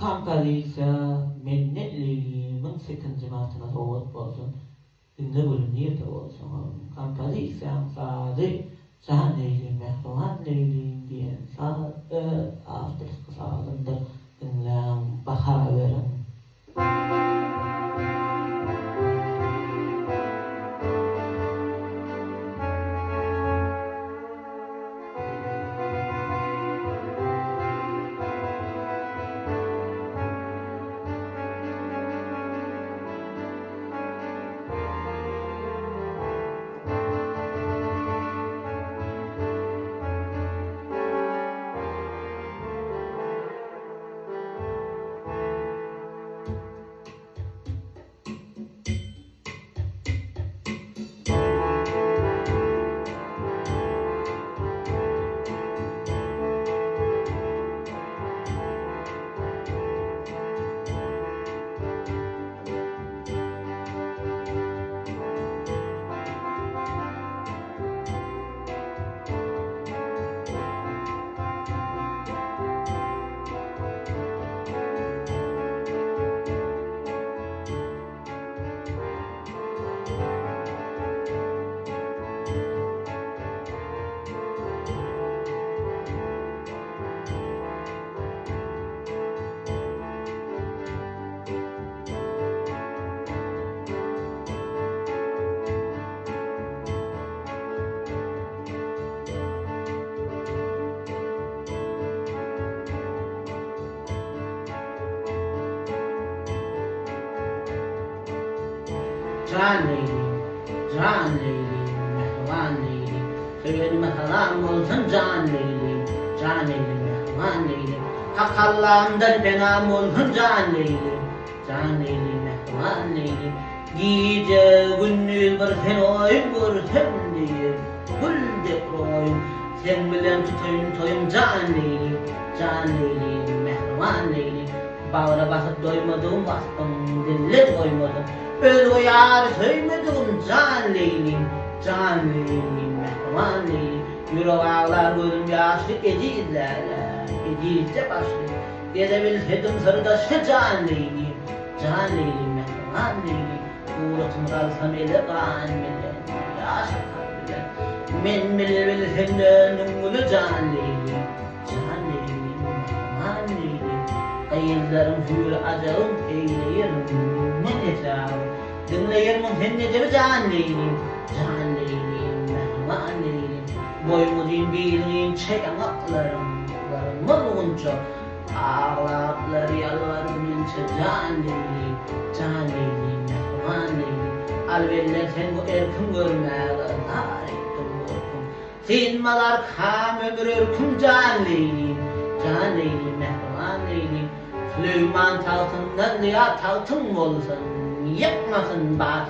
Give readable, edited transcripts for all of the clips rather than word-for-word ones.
kamkalıysa mennetliğimin 8. martına doğut bolsun. Günde bölüm niyete olsun. Kamkalıysa sadi can leylim, mehruman leylim diyen sadı artık sağlındır. Dinlen baha verin. Can leylim, can leylim, mehvan leylim. Söyleme haram olsun can leylim, can leylim, mehvan leylim. Hak Allah'ımdan benam olsun can leylim, can leylim, mehvan leylim. Gece gündüz bir sen oyun görsem diye, gül de oyun. Sen bilen tutayım toyum can leylim, can leylim, mehvan leylim. Bağıra basıp doymadım, bastım, dille doymadım. Öz o yar söylemedim can leylim, can leylim, mehruman leylim. Yürü ağlar gözüm yaşlı edilse başlı. Gezebilsedim sırdaşı can leylim, can leylim, mehruman leylim. Uğratım kalsam ele kan bilen, yaşa kalbilen. Men bile senden ulu can leylim, can leylim, mehruman leylim. Kayınlarım hür acağım eyleyerim ne necağım. Dinleyerim sen necebe can leylim, can leylim, mehruman leylim. Boymu din bilin çayanaklarım, olunca ağlakları yalvarınca can leylim, can leylim, mehruman leylim. Alveller sen bu erkim görmeye tarihtim korkum. Sen malar kam ömür ürküm can leylim, can leylim, mehruman leylim. Süleyman tahtından ya tahtın olsun, yapmasın bak.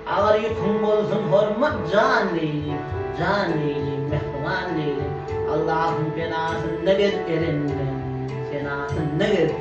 Ağır yükün olsun hormat can leylim, can leylim, mehruman leylim. Allah'ın fenasın ne gez elinden, fenasın ne gez.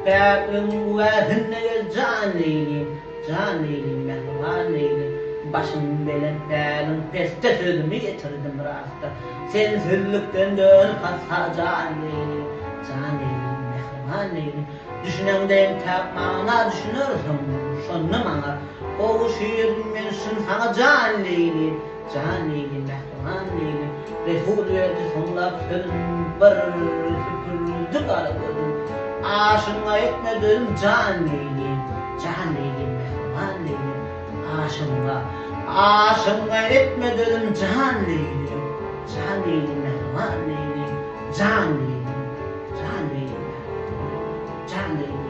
Peygamberin kuvvetin ne gez can leylim, can leylim, mehruman leylim. Başım belen pelin peste sözümü getirdim rasta. Sen sürlükten dön kasa can leylim, can leylim, mehruman leylim. Düşünemdeyim tapmağına düşünürsün şunu bana. Kovuşuyorum mensin sana can leylim, can leylim, mehruman leylim. Resul verdi sonlar sözüm bir süpürdü karagördüm. Aşına etmedim can leylim, can leylim, mehruman leylim. Aşına etmedim can leylim, can leylim, mehruman leylim. Can leylim, can leylim, can leylim.